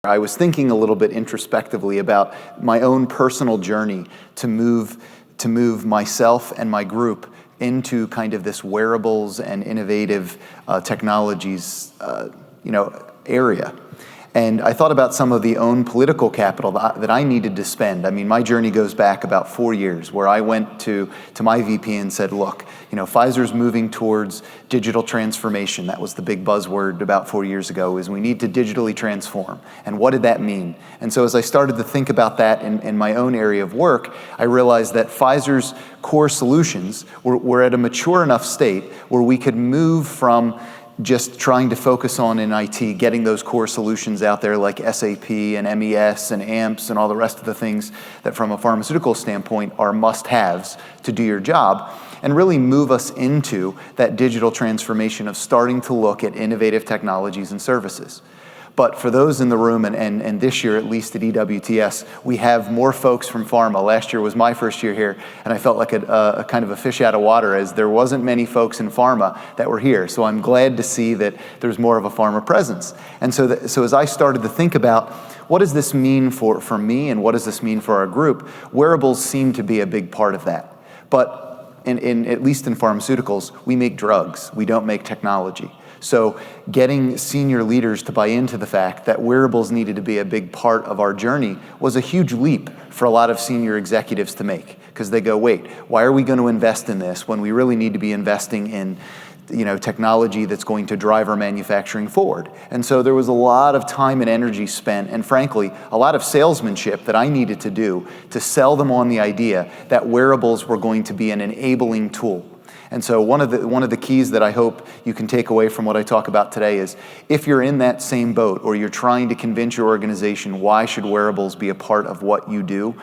I was thinking a little bit introspectively about my own personal journey to move myself and my group into kind of this wearables and innovative technologies area. And I thought about some of the own political capital that I needed to spend. I mean, my journey goes back about 4 years, where I went to my VP and said, look, Pfizer's moving towards digital transformation. That was the big buzzword about 4 years ago, is we need to digitally transform. And what did that mean? And so as I started to think about that in my own area of work, I realized that Pfizer's core solutions were at a mature enough state where we could move from just trying to focus on in IT, getting those core solutions out there like SAP and MES and AMPS and all the rest of the things that from a pharmaceutical standpoint are must-haves to do your job, and really move us into that digital transformation of starting to look at innovative technologies and services. But for those in the room, and this year, at least at EWTS, we have more folks from pharma. Last year was my first year here, and I felt like a kind of a fish out of water, as there wasn't many folks in pharma that were here. So I'm glad to see that there's more of a pharma presence. And so as I started to think about, what does this mean for me, and what does this mean for our group, wearables seem to be a big part of that. But at least in pharmaceuticals, we make drugs. We don't make technology. So getting senior leaders to buy into the fact that wearables needed to be a big part of our journey was a huge leap for a lot of senior executives to make, because they go, wait, why are we going to invest in this when we really need to be investing in technology that's going to drive our manufacturing forward? And so there was a lot of time and energy spent, and frankly, a lot of salesmanship that I needed to do to sell them on the idea that wearables were going to be an enabling tool. And so one of the keys that I hope you can take away from what I talk about today is, if you're in that same boat, or you're trying to convince your organization why should wearables be a part of what you do,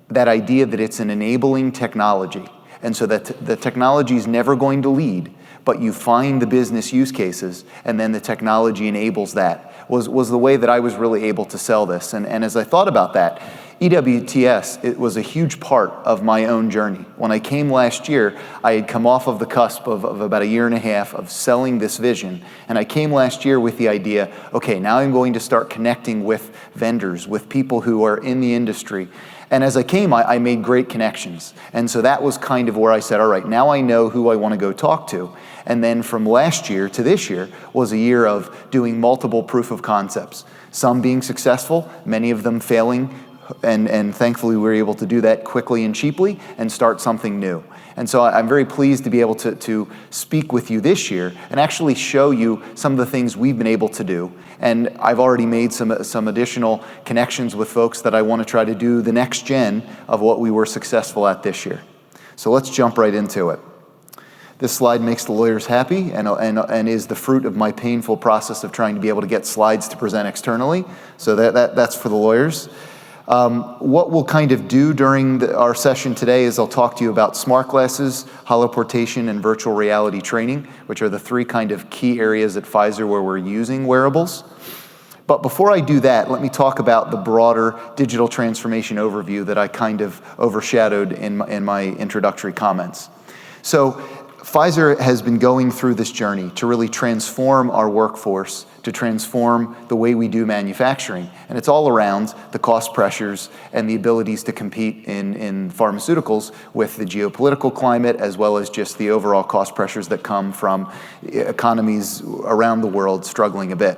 that idea that it's an enabling technology, and so that the technology is never going to lead, but you find the business use cases, and then the technology enables that, was the way that I was really able to sell this. And as I thought about that, EWTS, it was a huge part of my own journey. When I came last year, I had come off of the cusp of about a year and a half of selling this vision. And I came last year with the idea, okay, now I'm going to start connecting with vendors, with people who are in the industry. And as I came, I made great connections. And so that was kind of where I said, all right, now I know who I want to go talk to. And then from last year to this year was a year of doing multiple proof of concepts. Some being successful, many of them failing, and thankfully we were able to do that quickly and cheaply and start something new. And so I'm very pleased to be able to speak with you this year and actually show you some of the things we've been able to do. And I've already made some additional connections with folks that I want to try to do the next gen of what we were successful at this year. So let's jump right into it. This slide makes the lawyers happy and is the fruit of my painful process of trying to be able to get slides to present externally. So that's for the lawyers. What we'll kind of do during our session today is I'll talk to you about smart glasses, holoportation, and virtual reality training, which are the three kind of key areas at Pfizer where we're using wearables. But before I do that, let me talk about the broader digital transformation overview that I kind of overshadowed in my introductory comments. So Pfizer has been going through this journey to really transform our workforce, to transform the way we do manufacturing. And it's all around the cost pressures and the abilities to compete in pharmaceuticals with the geopolitical climate, as well as just the overall cost pressures that come from economies around the world struggling a bit.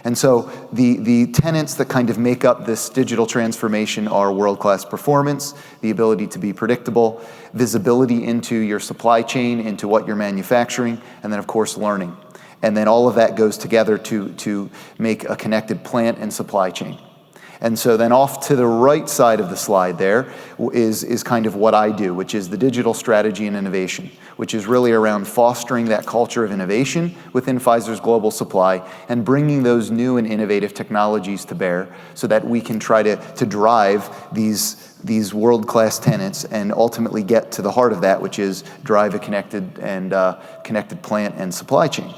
And so the tenets that kind of make up this digital transformation are world-class performance, the ability to be predictable, visibility into your supply chain, into what you're manufacturing, and then of course learning. And then all of that goes together to make a connected plant and supply chain. And so then off to the right side of the slide there is kind of what I do, which is the digital strategy and innovation, which is really around fostering that culture of innovation within Pfizer's global supply and bringing those new and innovative technologies to bear so that we can try to drive these world-class tenets and ultimately get to the heart of that, which is drive a connected plant and supply chain.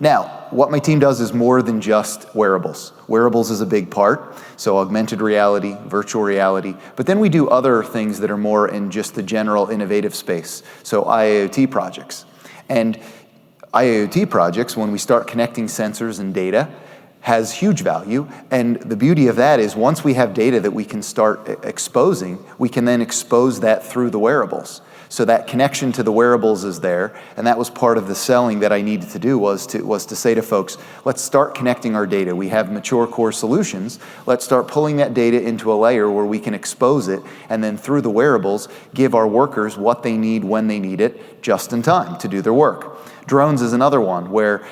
Now, what my team does is more than just wearables. Wearables is a big part, so augmented reality, virtual reality, but then we do other things that are more in just the general innovative space, so IIoT projects. And IIoT projects, when we start connecting sensors and data, has huge value. And the beauty of that is once we have data that we can start exposing, we can then expose that through the wearables. So that connection to the wearables is there, and that was part of the selling that I needed to do was to say to folks, let's start connecting our data. We have mature core solutions. Let's start pulling that data into a layer where we can expose it, and then through the wearables, give our workers what they need when they need it, just in time to do their work. Drones is another one where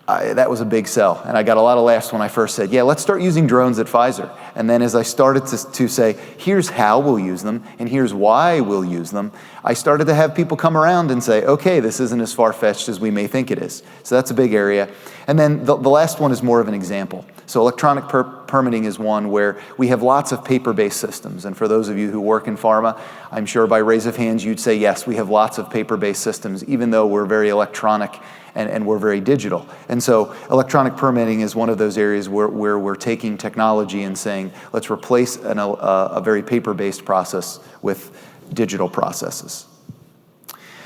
that was a big sell, and I got a lot of laughs when I first said, yeah, let's start using drones at Pfizer. And then as I started to say, here's how we'll use them, and here's why we'll use them, I started to have people come around and say, okay, this isn't as far-fetched as we may think it is. So that's a big area. And then the last one is more of an example. So electronic permitting is one where we have lots of paper-based systems. And for those of you who work in pharma, I'm sure by raise of hands you'd say, yes, we have lots of paper-based systems, even though we're very electronic and we're very digital. And so electronic permitting is one of those areas where we're taking technology and saying, let's replace a very paper-based process with digital processes.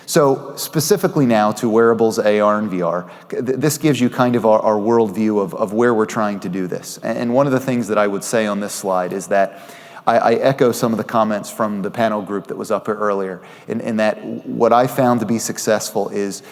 So specifically now to wearables, AR, and VR, this gives you kind of our worldview of where we're trying to do this. And one of the things that I would say on this slide is that I echo some of the comments from the panel group that was up here earlier, in that what I found to be successful is,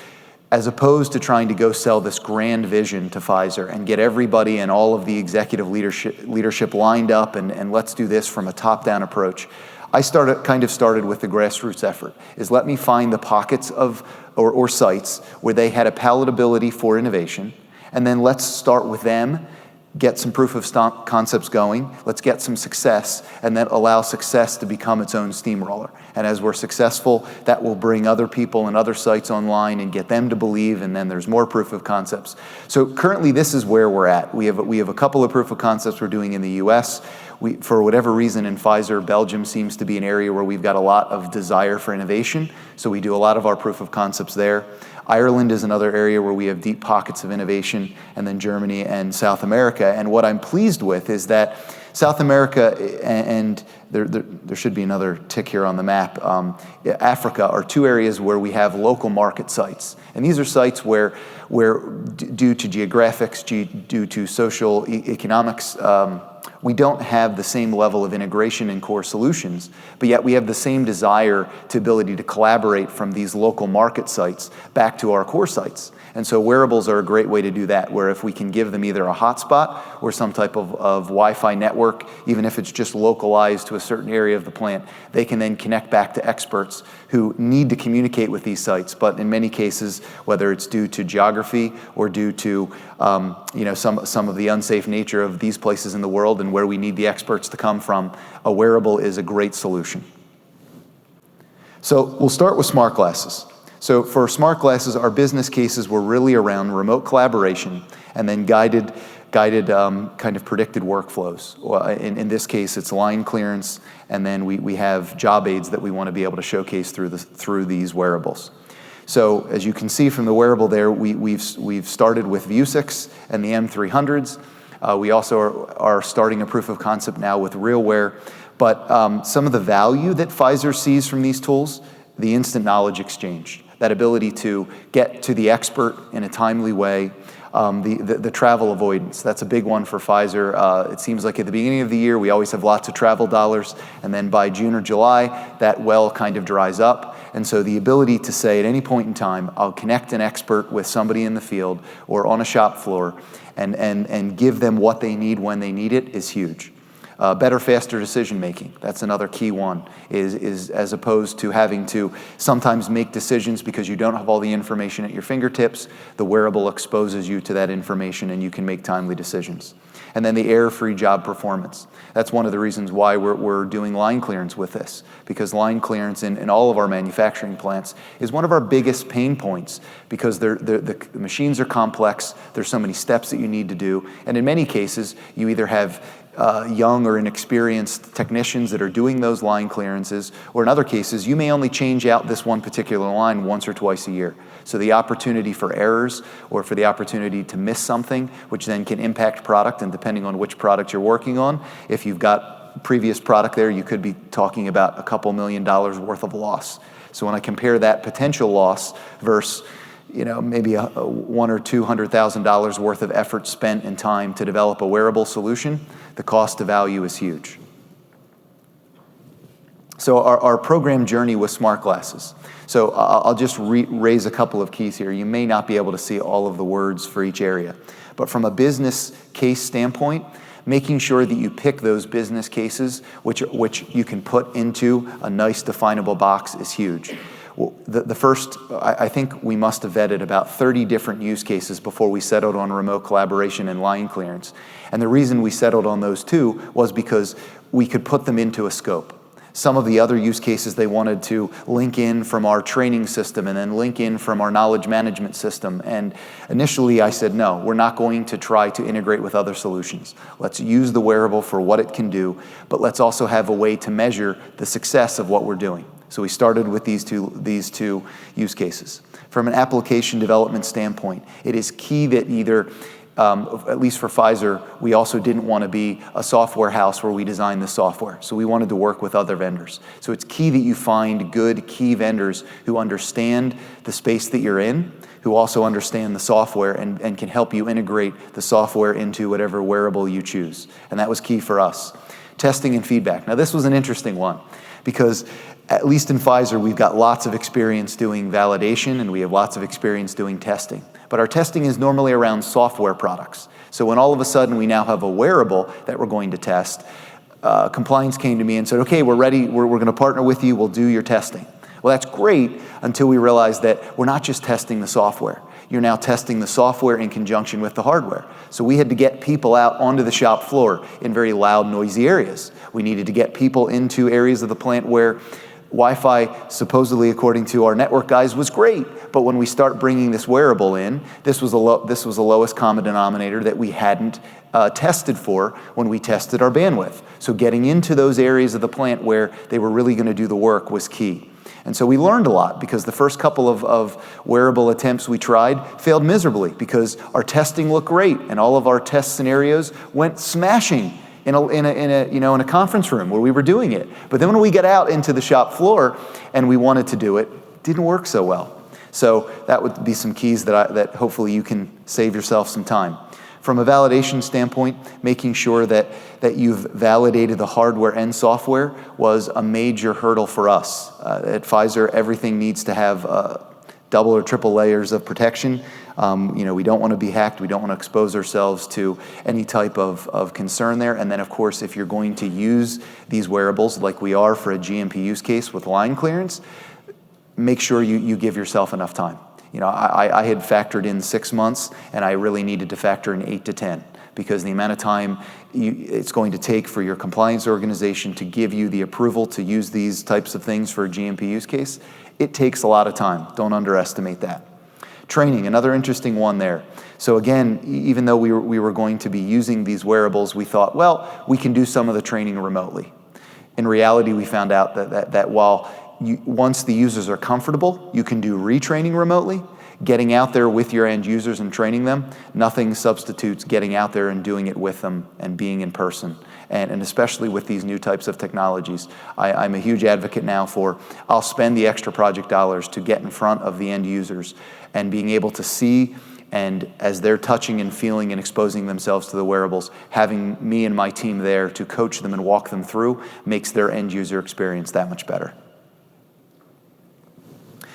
as opposed to trying to go sell this grand vision to Pfizer and get everybody and all of the executive leadership lined up and let's do this from a top-down approach, I started with the grassroots effort, is let me find the pockets of or sites where they had a palatability for innovation, and then let's start with them, get some proof of concepts going, let's get some success, and then allow success to become its own steamroller. And as we're successful, that will bring other people and other sites online and get them to believe, and then there's more proof of concepts. So currently this is where we're at. We have a couple of proof of concepts we're doing in the US. For whatever reason in Pfizer, Belgium seems to be an area where we've got a lot of desire for innovation, so we do a lot of our proof of concepts there. Ireland is another area where we have deep pockets of innovation, and then Germany and South America. And what I'm pleased with is that South America, and there should be another tick here on the map, Africa are two areas where we have local market sites. And these are sites where due to geographics, due to social economics, we don't have the same level of integration in core solutions, but yet we have the same desire to ability to collaborate from these local market sites back to our core sites. And so wearables are a great way to do that, where if we can give them either a hotspot or some type of Wi-Fi network, even if it's just localized to a certain area of the plant, they can then connect back to experts who need to communicate with these sites. But in many cases, whether it's due to geography or due to some of the unsafe nature of these places in the world and where we need the experts to come from, a wearable is a great solution. So we'll start with smart glasses. So for smart glasses, our business cases were really around remote collaboration and then guided kind of predicted workflows. In this case, it's line clearance, and then we have job aids that we want to be able to showcase through these wearables. So as you can see from the wearable there, we've started with Vuzix and the M300s. We also are starting a proof of concept now with RealWear. But some of the value that Pfizer sees from these tools, the instant knowledge exchange, that ability to get to the expert in a timely way, the travel avoidance, that's a big one for Pfizer. It seems like at the beginning of the year, we always have lots of travel dollars, and then by June or July, that well kind of dries up. And so the ability to say at any point in time, I'll connect an expert with somebody in the field or on a shop floor and give them what they need when they need it is huge. Better, faster decision-making, that's another key one, is as opposed to having to sometimes make decisions because you don't have all the information at your fingertips, the wearable exposes you to that information and you can make timely decisions. And then the error-free job performance. That's one of the reasons why we're doing line clearance with this, because line clearance in all of our manufacturing plants is one of our biggest pain points, because the machines are complex, there's so many steps that you need to do, and in many cases, you either have young or inexperienced technicians that are doing those line clearances, or in other cases, you may only change out this one particular line once or twice a year. So the opportunity for errors or for the opportunity to miss something, which then can impact product, and depending on which product you're working on, if you've got previous product there, you could be talking about a couple $1 million worth of loss. So when I compare that potential loss versus maybe $100,000 or $200,000 worth of effort spent and time to develop a wearable solution, the cost to value is huge. So our program journey with smart glasses. So I'll just raise a couple of keys here. You may not be able to see all of the words for each area, but from a business case standpoint, making sure that you pick those business cases which you can put into a nice definable box is huge. Well, the first, I think we must have vetted about 30 different use cases before we settled on remote collaboration and line clearance. And the reason we settled on those two was because we could put them into a scope. Some of the other use cases they wanted to link in from our training system and then link in from our knowledge management system. And initially I said, no, we're not going to try to integrate with other solutions. Let's use the wearable for what it can do, but let's also have a way to measure the success of what we're doing. So we started with these two use cases. From an application development standpoint, it is key that either at least for Pfizer, we also didn't want to be a software house where we design the software. So we wanted to work with other vendors. So it's key that you find good key vendors who understand the space that you're in, who also understand the software and can help you integrate the software into whatever wearable you choose. And that was key for us. Testing and feedback. Now this was an interesting one because at least in Pfizer, we've got lots of experience doing validation and we have lots of experience doing testing. But our testing is normally around software products. So when all of a sudden we now have a wearable that we're going to test, compliance came to me and said, okay, we're ready, we're going to partner with you, we'll do your testing. Well, that's great until we realized that we're not just testing the software. You're now testing the software in conjunction with the hardware. So we had to get people out onto the shop floor in very loud, noisy areas. We needed to get people into areas of the plant where Wi-Fi, supposedly according to our network guys, was great. But when we start bringing this wearable in, this was the lowest common denominator that we hadn't tested for when we tested our bandwidth. So getting into those areas of the plant where they were really going to do the work was key. And so we learned a lot because the first couple of wearable attempts we tried failed miserably because our testing looked great and all of our test scenarios went smashing in a conference room where we were doing it. But then when we get out into the shop floor and we wanted to do it, it didn't work so well. So that would be some keys that hopefully you can save yourself some time. From a validation standpoint, making sure that you've validated the hardware and software was a major hurdle for us. At Pfizer, everything needs to have double or triple layers of protection. We don't want to be hacked. We don't want to expose ourselves to any type of concern there. And then, of course, if you're going to use these wearables like we are for a GMP use case with line clearance, make sure you give yourself enough time. I had factored in 6 months, and I really needed to factor in 8 to 10 because the amount of time it's going to take for your compliance organization to give you the approval to use these types of things for a GMP use case, it takes a lot of time. Don't underestimate that. Training, another interesting one there. So again, even though we were going to be using these wearables, we thought, well, we can do some of the training remotely. In reality, we found out that while once the users are comfortable, you can do retraining remotely. Getting out there with your end users and training them, nothing substitutes getting out there and doing it with them and being in person. And especially with these new types of technologies. I'm a huge advocate now for, I'll spend the extra project dollars to get in front of the end users and being able to see, and as they're touching and feeling and exposing themselves to the wearables, having me and my team there to coach them and walk them through makes their end user experience that much better.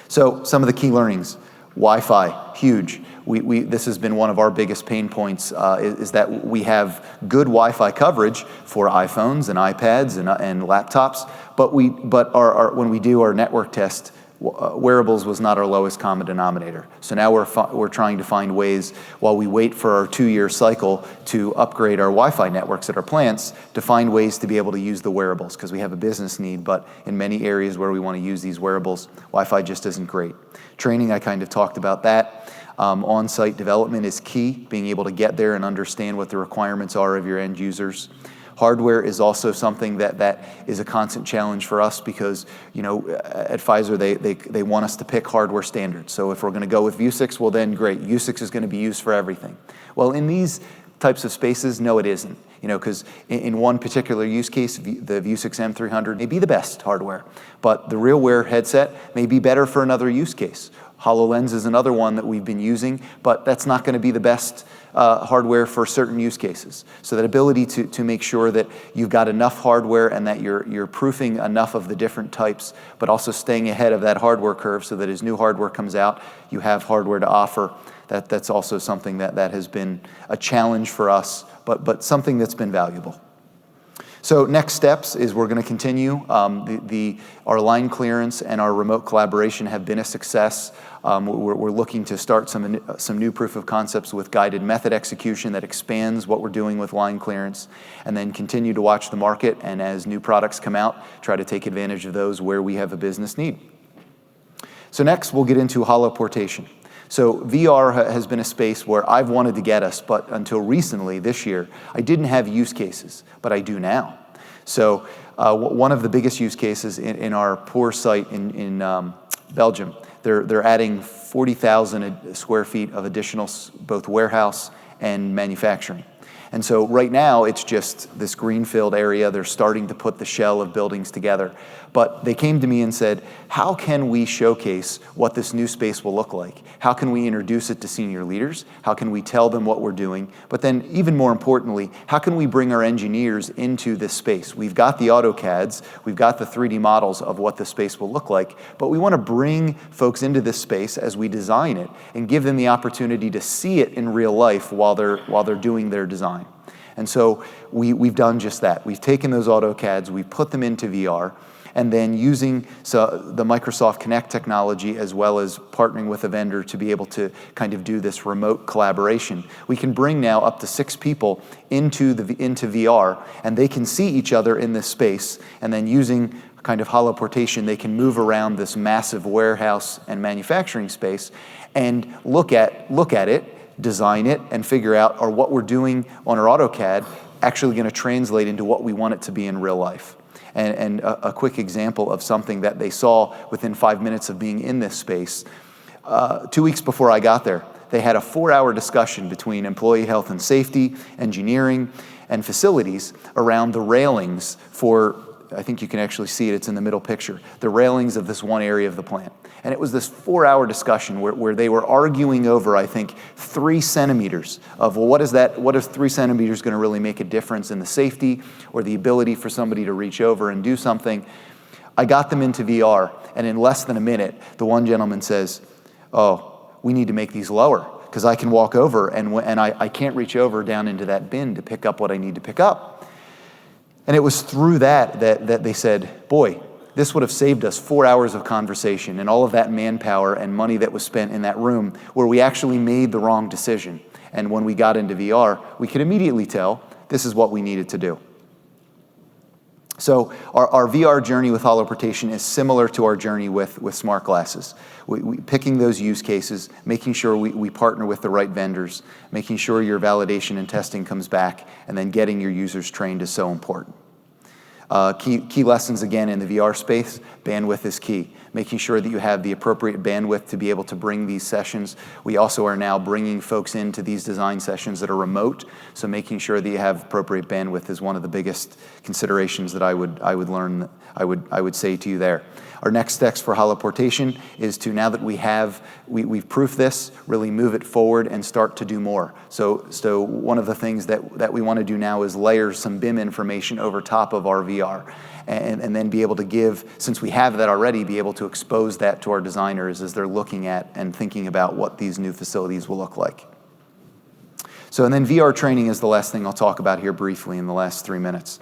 So some of the key learnings. Wi-Fi, huge. This has been one of our biggest pain points is that we have good Wi-Fi coverage for iPhones and iPads and laptops, but when we do our network test, wearables was not our lowest common denominator. So now we're trying to find ways, while we wait for our 2-year cycle to upgrade our Wi-Fi networks at our plants, to find ways to be able to use the wearables, because we have a business need, but in many areas where we want to use these wearables, Wi-Fi just isn't great. Training, I kind of talked about that. On-site development is key, being able to get there and understand what the requirements are of your end users. Hardware is also something that is a constant challenge for us because, at Pfizer, they want us to pick hardware standards. So if we're going to go with Vue6, well then great, Vue6 is going to be used for everything. Well, in these types of spaces? No, it isn't. Because in one particular use case, the Vuzix M300 may be the best hardware, but the RealWear headset may be better for another use case. HoloLens is another one that we've been using, but that's not going to be the best hardware for certain use cases. So that ability to make sure that you've got enough hardware and that you're proofing enough of the different types, but also staying ahead of that hardware curve so that as new hardware comes out, you have hardware to offer. That's also something that has been a challenge for us, but something that's been valuable. So next steps is we're going to continue. Our line clearance and our remote collaboration have been a success. We're looking to start some new proof of concepts with guided method execution that expands what we're doing with line clearance, and then continue to watch the market, and as new products come out, try to take advantage of those where we have a business need. So next we'll get into holoportation. So VR has been a space where I've wanted to get us, but until recently, this year, I didn't have use cases, but I do now. So one of the biggest use cases in our poor site in Belgium, they're adding 40,000 square feet of additional both warehouse and manufacturing. And so right now, it's just this greenfield area. They're starting to put the shell of buildings together. But they came to me and said, how can we showcase what this new space will look like? How can we introduce it to senior leaders? How can we tell them what we're doing? But then even more importantly, how can we bring our engineers into this space? We've got the AutoCADs, we've got the 3D models of what the space will look like, but we want to bring folks into this space as we design it and give them the opportunity to see it in real life while they're doing their design. And so we've done just that. We've taken those AutoCADs, we've put them into VR, and then using the Microsoft Kinect technology as well as partnering with a vendor to be able to kind of do this remote collaboration. We can bring now up to 6 people into VR, and they can see each other in this space, and then using kind of holoportation, they can move around this massive warehouse and manufacturing space and look at it, design it, and figure out, are what we're doing on our AutoCAD actually going to translate into what we want it to be in real life? And a quick example of something that they saw within 5 minutes of being in this space. 2 weeks before I got there, they had a 4-hour discussion between employee health and safety, engineering, and facilities around the railings for, I think you can actually see it, it's in the middle picture, the railings of this one area of the plant. And it was this 4-hour discussion where they were arguing over, I think, 3 centimeters of, well, what is 3 centimeters going to really make a difference in the safety or the ability for somebody to reach over and do something? I got them into VR, and in less than a minute, the one gentleman says, oh, we need to make these lower, because I can walk over and I can't reach over down into that bin to pick up what I need to pick up. And it was through that they said, boy, this would have saved us 4 hours of conversation and all of that manpower and money that was spent in that room where we actually made the wrong decision. And when we got into VR, we could immediately tell this is what we needed to do. So our VR journey with holoportation is similar to our journey with smart glasses. We picking those use cases, making sure we partner with the right vendors, making sure your validation and testing comes back, and then getting your users trained is so important. Key lessons again in the VR space, bandwidth is key. Making sure that you have the appropriate bandwidth to be able to bring these sessions. We also are now bringing folks into these design sessions that are remote, so making sure that you have appropriate bandwidth is one of the biggest considerations that I would say to you there. Our next steps for holoportation is to, now that we've proofed this, really move it forward and start to do more. So one of the things that we want to do now is layer some BIM information over top of our VR. And then be able to give, since we have that already, be able to expose that to our designers as they're looking at and thinking about what these new facilities will look like. So, and then VR training is the last thing I'll talk about here briefly in the last 3 minutes.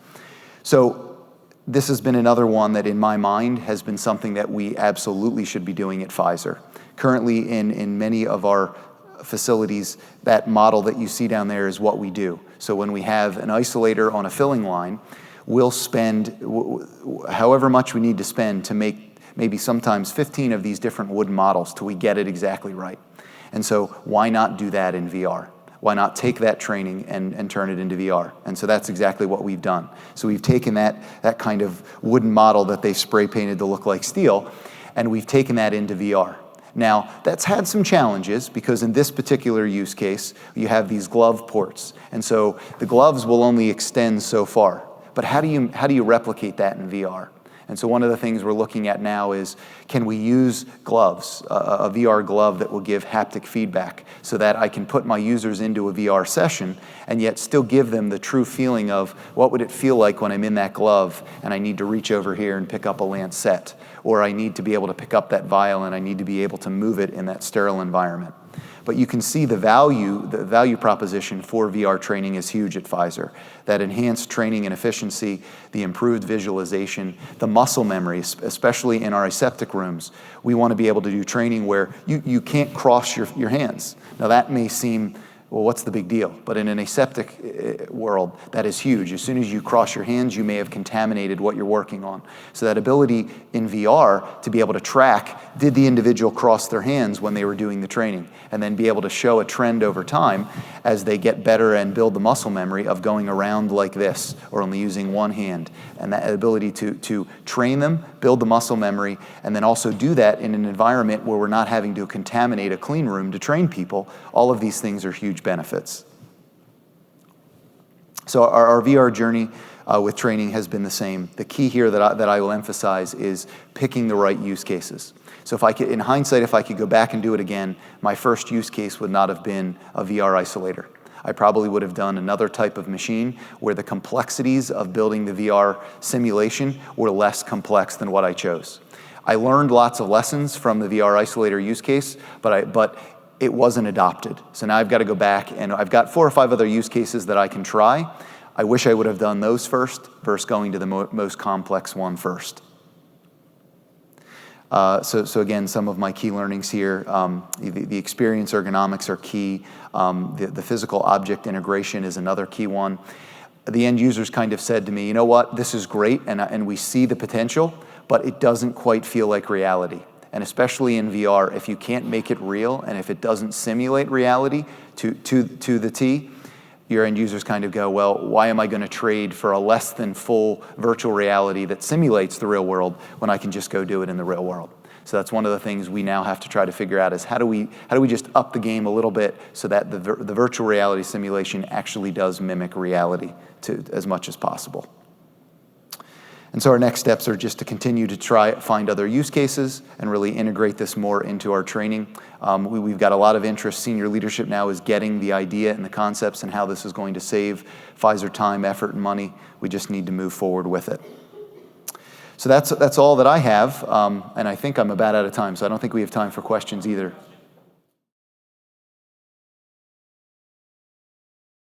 So this has been another one that in my mind has been something that we absolutely should be doing at Pfizer. Currently in many of our facilities, that model that you see down there is what we do. So when we have an isolator on a filling line, we'll spend however much we need to spend to make maybe sometimes 15 of these different wooden models till we get it exactly right. And so why not do that in VR? Why not take that training and turn it into VR? And so that's exactly what we've done. So we've taken that kind of wooden model that they spray painted to look like steel, and we've taken that into VR. Now, that's had some challenges because in this particular use case, you have these glove ports. And so the gloves will only extend so far. But how do you replicate that in VR? And so one of the things we're looking at now is, can we use gloves, a VR glove that will give haptic feedback so that I can put my users into a VR session and yet still give them the true feeling of what would it feel like when I'm in that glove and I need to reach over here and pick up a lancet, or I need to be able to pick up that vial and I need to be able to move it in that sterile environment. But you can see the value proposition for VR training is huge at Pfizer. That enhanced training and efficiency, the improved visualization, the muscle memory, especially in our aseptic rooms. We want to be able to do training where you can't cross your hands. Now that may seem, well, what's the big deal? But in an aseptic world, that is huge. As soon as you cross your hands, you may have contaminated what you're working on. So that ability in VR to be able to track, did the individual cross their hands when they were doing the training? And then be able to show a trend over time as they get better and build the muscle memory of going around like this, or only using one hand. And that ability to train them, build the muscle memory, and then also do that in an environment where we're not having to contaminate a clean room to train people. All of these things are huge benefits. So our VR journey with training has been the same. The key here that I will emphasize is picking the right use cases. So if I could, in hindsight, if I could go back and do it again, my first use case would not have been a VR isolator. I probably would have done another type of machine where the complexities of building the VR simulation were less complex than what I chose. I learned lots of lessons from the VR isolator use case, but it wasn't adopted. So now I've got to go back, and I've got 4 or 5 other use cases that I can try. I wish I would have done those first versus going to the most complex one first. So again, some of my key learnings here, the experience ergonomics are key. The physical object integration is another key one. The end users kind of said to me, you know what, this is great, and we see the potential, but it doesn't quite feel like reality. And especially in VR, if you can't make it real, and if it doesn't simulate reality to the T, your end users kind of go, well, why am I going to trade for a less than full virtual reality that simulates the real world when I can just go do it in the real world? So that's one of the things we now have to try to figure out is how do we just up the game a little bit so that the virtual reality simulation actually does mimic reality as much as possible. And so our next steps are just to continue to find other use cases and really integrate this more into our training. We've got a lot of interest. Senior leadership now is getting the idea and the concepts and how this is going to save Pfizer time, effort, and money. We just need to move forward with it. So that's all that I have, and I think I'm about out of time, so I don't think we have time for questions either.